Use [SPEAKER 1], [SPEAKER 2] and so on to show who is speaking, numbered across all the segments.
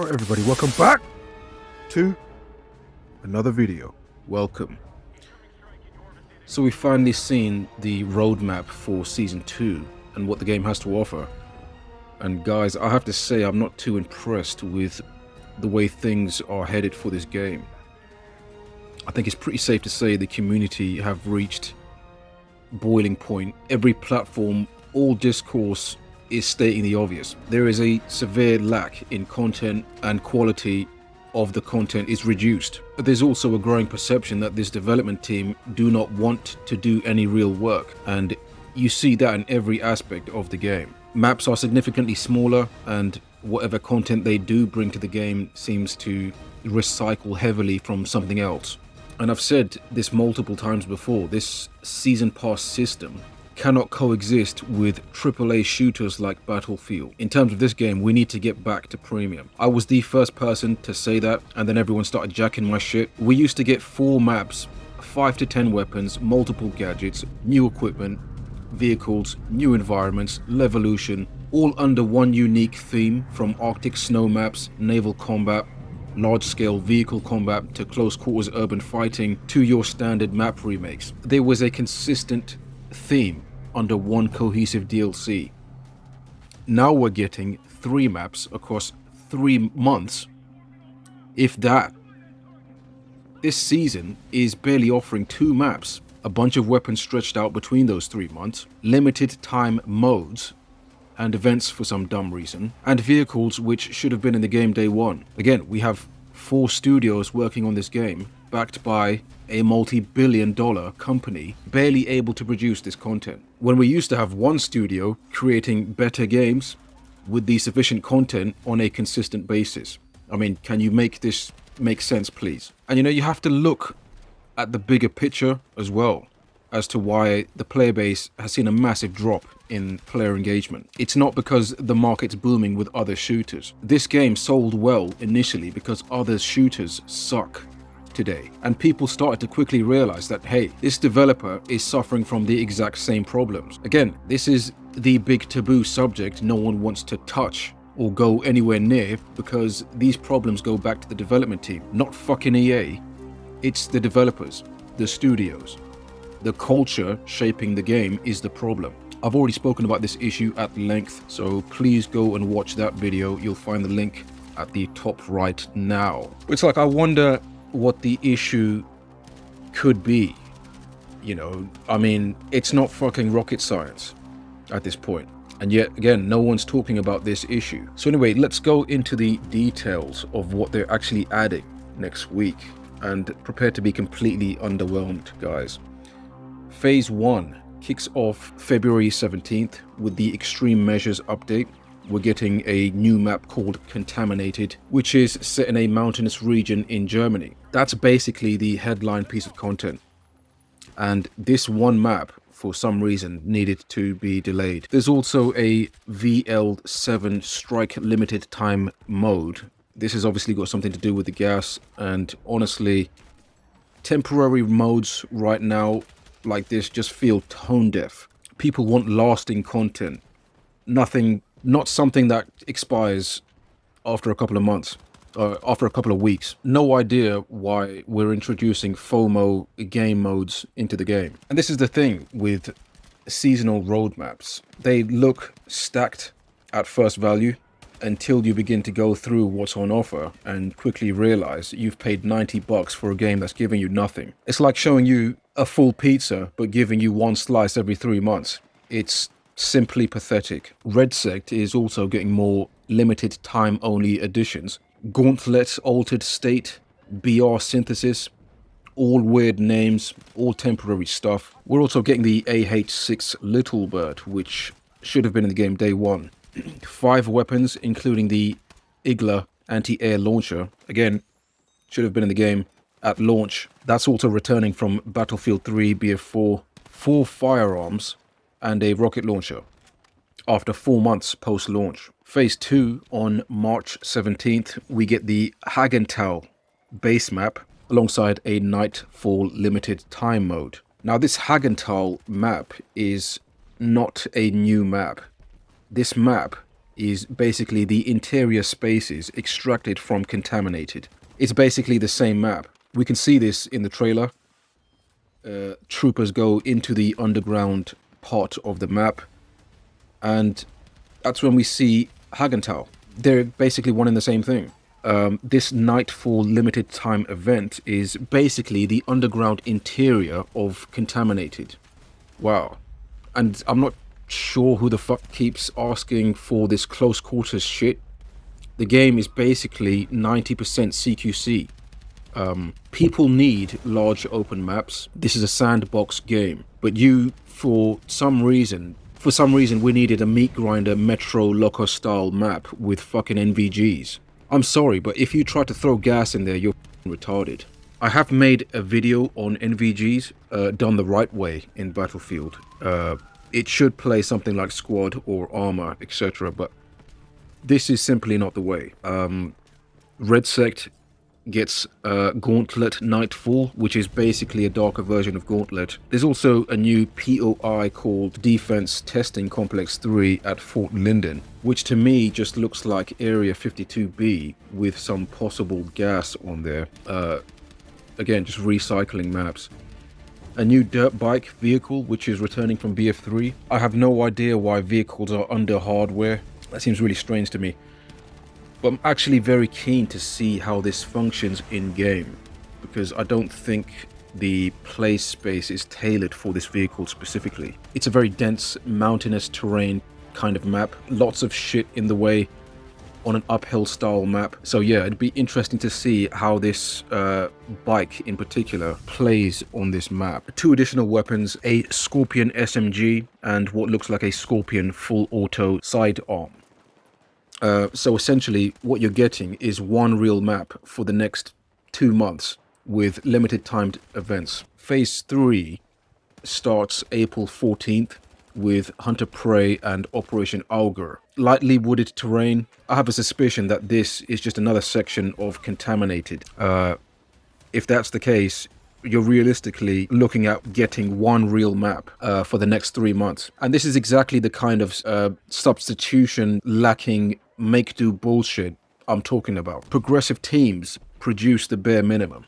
[SPEAKER 1] Alright everybody, welcome back to another video. Welcome. So we've finally seen the roadmap for Season 2 and what the game has to offer. And guys, I have to say I'm not too impressed with the way things are headed for this game. I think it's pretty safe to say the community have reached boiling point. Every platform, all discourse is stating the obvious. There is a severe lack in content, and quality of the content is reduced. But there's also a growing perception that this development team do not want to do any real work, and you see that in every aspect of the game. Maps are significantly smaller, and whatever content they do bring to the game seems to recycle heavily from something else. And I've said this multiple times before, this season pass system cannot coexist with AAA shooters like Battlefield. In terms of this game, we need to get back to premium. I was the first person to say that, and then everyone started jacking my shit. We used to get 4 maps, 5 to 10 weapons, multiple gadgets, new equipment, vehicles, new environments, Levolution, all under one unique theme, from Arctic snow maps, naval combat, large-scale vehicle combat, to close-quarters urban fighting, to your standard map remakes. There was a consistent theme under one cohesive DLC. Now we're getting 3 maps across 3 months, if that. This season is barely offering 2 maps, a bunch of weapons stretched out between those 3 months, limited time modes and events for some dumb reason, and vehicles which should have been in the game day one. Again, we have 4 studios working on this game, backed by a multi-billion-dollar company, barely able to produce this content. When we used to have one studio creating better games with the sufficient content on a consistent basis. I mean, can you make this make sense, please? And you have to look at the bigger picture as well as to why the player base has seen a massive drop in player engagement. It's not because the market's booming with other shooters. This game sold well initially because other shooters suck today, and people started to quickly realize that, hey, this developer is suffering from the exact same problems. Again, this is the big taboo subject no one wants to touch or go anywhere near, because these problems go back to the development team, not fucking EA. It's the developers, the studios. The culture shaping the game is the problem. I've already spoken about this issue at length, so please go and watch that video. You'll find the link at the top right now. It's like, I wonder what the issue could be. I mean, it's not fucking rocket science at this point, and yet again, no one's talking about this issue. So anyway, let's go into the details of what they're actually adding next week, and prepare to be completely underwhelmed, guys. Phase 1 kicks off February 17th with the Extreme Measures update. We're getting a new map called Contaminated, which is set in a mountainous region in Germany. That's basically the headline piece of content. And this one map, for some reason, needed to be delayed. There's also a VL7 Strike Limited Time mode. This has obviously got something to do with the gas, and honestly, temporary modes right now like this just feel tone deaf. People want lasting content. Not something that expires after a couple of months, after a couple of weeks. No idea why we're introducing FOMO game modes into the game. And this is the thing with seasonal roadmaps. They look stacked at first value until you begin to go through what's on offer and quickly realize you've paid $90 for a game that's giving you nothing. It's like showing you a full pizza but giving you 1 slice every 3 months. It's simply pathetic. Red Sect is also getting more limited time only editions. Gauntlet Altered State, BR Synthesis, all weird names, all temporary stuff. We're also getting the AH6 Little Bird, which should have been in the game day one. 5 weapons, including the Igla anti-air launcher. Again, should have been in the game at launch. That's also returning from Battlefield 3 BF4. 4 firearms and a rocket launcher after 4 months post-launch. Phase 2 on March 17th, we get the Hagenthal base map alongside a Nightfall limited time mode. Now, this Hagenthal map is not a new map. This map is basically the interior spaces extracted from contaminated. It's basically the same map. We can see this in the trailer. Troopers go into the underground part of the map, and that's when we see Hagenthal. They're basically one and the same thing. This Nightfall limited time event is basically the underground interior of Contaminated. Wow. And I'm not sure who the fuck keeps asking for this close quarters shit. The game is basically 90% CQC. People need large open maps. This is a sandbox game, but for some reason we needed a meat grinder Metro Loco style map with fucking NVGs. I'm sorry, but if you try to throw gas in there, you're retarded. I have made a video on NVGs done the right way in Battlefield. It should play something like Squad or Armor, etc., but this is simply not the way. Red Sect gets Gauntlet Nightfall, which is basically a darker version of Gauntlet. There's also a new POI called Defense Testing Complex 3 at Fort Linden, which to me just looks like Area 52B with some possible gas on there. Again, just recycling maps. A new dirt bike vehicle, which is returning from BF3. I have no idea why vehicles are under hardware. That seems really strange to me. But I'm actually very keen to see how this functions in-game, because I don't think the play space is tailored for this vehicle specifically. It's a very dense, mountainous terrain kind of map. Lots of shit in the way on an uphill style map. So yeah, it'd be interesting to see how this bike in particular plays on this map. 2 additional weapons, a Scorpion SMG and what looks like a Scorpion full auto sidearm. So essentially what you're getting is one real map for the next 2 months with limited timed events. Phase 3 starts April 14th with Hunter Prey and Operation Augur. Lightly wooded terrain. I have a suspicion that this is just another section of Contaminated. If that's the case, you're realistically looking at getting one real map for the next 3 months. And this is exactly the kind of substitution lacking make-do bullshit I'm talking about. Progressive teams produce the bare minimum.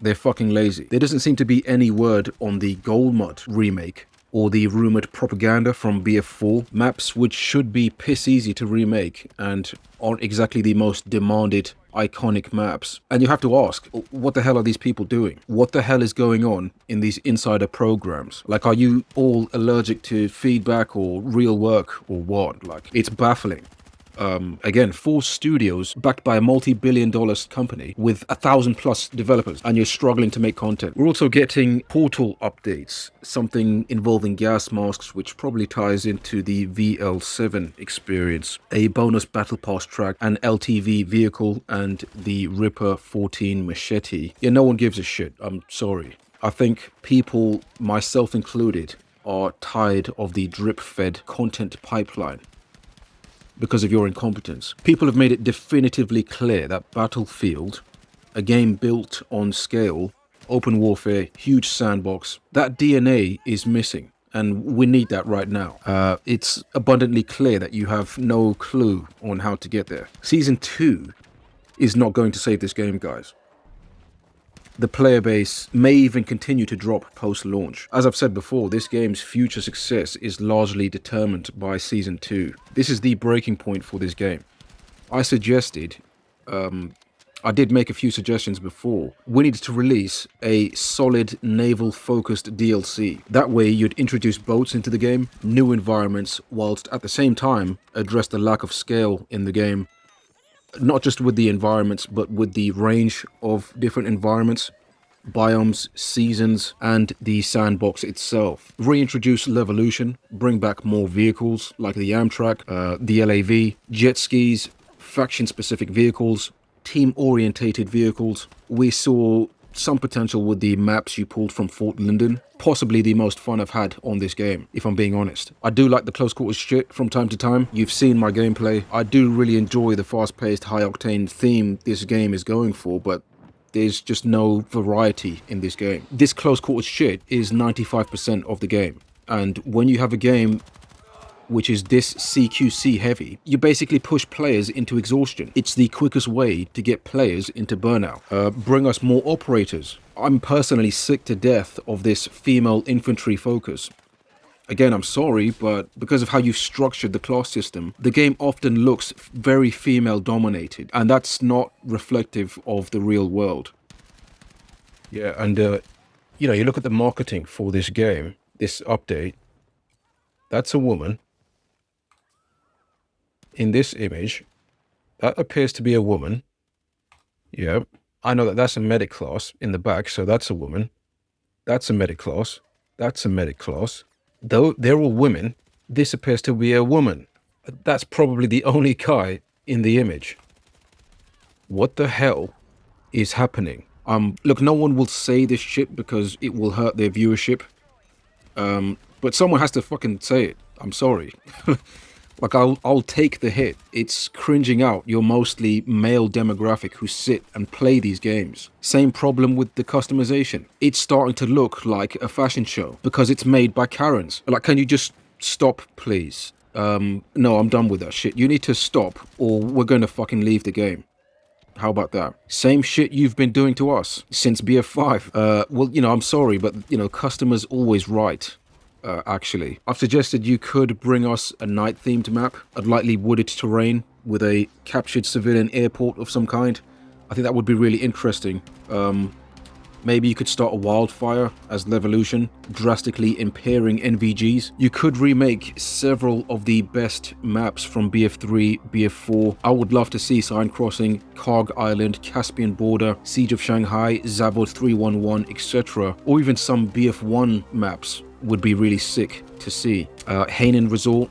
[SPEAKER 1] They're fucking lazy. There doesn't seem to be any word on the Golmud remake or the rumored propaganda from BF4, maps which should be piss easy to remake and aren't exactly the most demanded iconic maps. And you have to ask, what the hell are these people doing? What the hell is going on in these insider programs? Like, are you all allergic to feedback or real work or what? Like, it's baffling. Again, 4 studios backed by a multi-billion-dollar company with 1,000+ developers, and you're struggling to make content. We're also getting Portal updates, something involving gas masks, which probably ties into the VL7 experience, a bonus battle pass track, an LTV vehicle, and the Ripper 14 machete. Yeah, no one gives a shit. I'm sorry. I think people, myself included, are tired of the drip-fed content pipeline because of your incompetence. People have made it definitively clear that Battlefield, a game built on scale, open warfare, huge sandbox, that DNA is missing, and we need that right now. It's abundantly clear that you have no clue on how to get there. Season 2 is not going to save this game, guys. The player base may even continue to drop post-launch. As I've said before, this game's future success is largely determined by Season 2. This is the breaking point for this game. I suggested, I did make a few suggestions before, we needed to release a solid naval-focused DLC. That way you'd introduce boats into the game, new environments, whilst at the same time address the lack of scale in the game. Not just with the environments, but with the range of different environments, biomes, seasons, and the sandbox itself. Reintroduce Levolution, bring back more vehicles like the Amtrak, the LAV, jet skis, faction-specific vehicles, team-orientated vehicles. We saw some potential with the maps you pulled from Fort Linden. Possibly the most fun I've had on this game, if I'm being honest. I do like the close quarters shit from time to time. You've seen my gameplay. I do really enjoy the fast-paced, high-octane theme this game is going for, but there's just no variety in this game. This close quarters shit is 95% of the game. And when you have a game which is this CQC heavy, you basically push players into exhaustion. It's the quickest way to get players into burnout. Bring us more operators. I'm personally sick to death of this female infantry focus. Again, I'm sorry, but because of how you've structured the class system, the game often looks very female dominated, and that's not reflective of the real world. Yeah, and you know, you look at the marketing for this game, this update, that's a woman. In this image, that appears to be a woman. Yeah, I know that that's a medic class in the back, so that's a woman. That's a medic class. That's a medic class. Though they're all women, this appears to be a woman. That's probably the only guy in the image. What the hell is happening? Look, no one will say this shit because it will hurt their viewership. But someone has to fucking say it. I'm sorry. Like, I'll take the hit. It's cringing out your mostly male demographic who sit and play these games. Same problem with the customization. It's starting to look like a fashion show because it's made by Karens. Like, can you just stop, please? No, I'm done with that shit. You need to stop or we're going to fucking leave the game. How about that? Same shit you've been doing to us since BF5. Well, you know, I'm sorry, but, you know, customers always right. Actually, I've suggested you could bring us a night-themed map, a lightly wooded terrain with a captured civilian airport of some kind. I think that would be really interesting. Maybe you could start a wildfire as Levolution, drastically impairing NVGs. You could remake several of the best maps from BF3, BF4. I would love to see Sign Crossing, Karg Island, Caspian Border, Siege of Shanghai, Zavod 311, etc. Or even some BF1 maps would be really sick to see. Hainan Resort,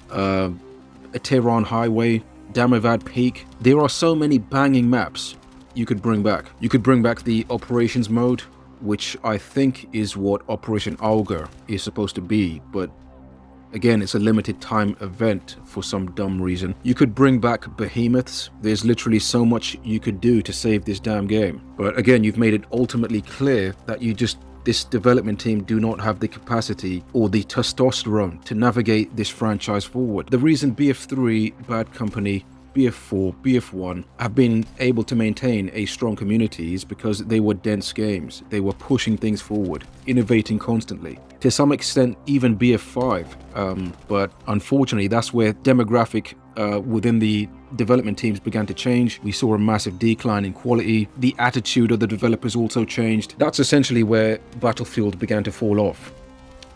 [SPEAKER 1] Tehran Highway, Damavad Peak. There are so many banging maps you could bring back. You could bring back the operations mode, which I think is what Operation Auger is supposed to be, but again, it's a limited time event for some dumb reason. You could bring back behemoths. There's literally so much you could do to save this damn game. But again, you've made it ultimately clear that this development team do not have the capacity or the testosterone to navigate this franchise forward. The reason BF3, Bad Company, BF4, BF1 have been able to maintain a strong community is because they were dense games. They were pushing things forward, innovating constantly. To some extent, even BF5, but unfortunately, that's where demographic within the development teams began to change. We saw a massive decline in quality. The attitude of the developers also changed. That's essentially where Battlefield began to fall off.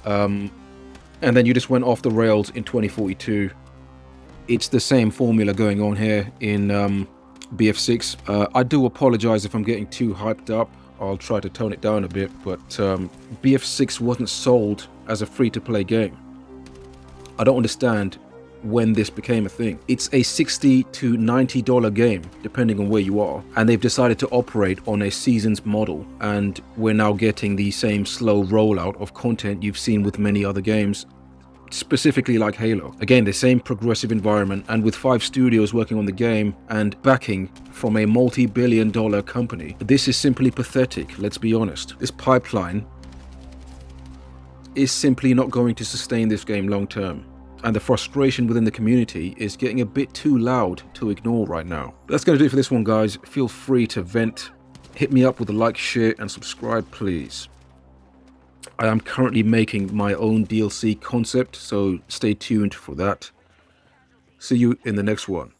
[SPEAKER 1] And then you just went off the rails in 2042. It's the same formula going on here in BF6. I do apologize if I'm getting too hyped up. I'll try to tone it down a bit, but BF6 wasn't sold as a free-to-play game. I don't understand when this became a thing. It's a $60 to $90 game, depending on where you are, and they've decided to operate on a seasons model, and we're now getting the same slow rollout of content you've seen with many other games, specifically like Halo. Again, the same progressive environment, and with 5 studios working on the game and backing from a multi-billion-dollar company. This is simply pathetic, let's be honest. This pipeline is simply not going to sustain this game long term, and the frustration within the community is getting a bit too loud to ignore right now. But that's going to do it for this one, guys. Feel free to vent. Hit me up with a like, share, and subscribe, please. I am currently making my own DLC concept, so stay tuned for that. See you in the next one.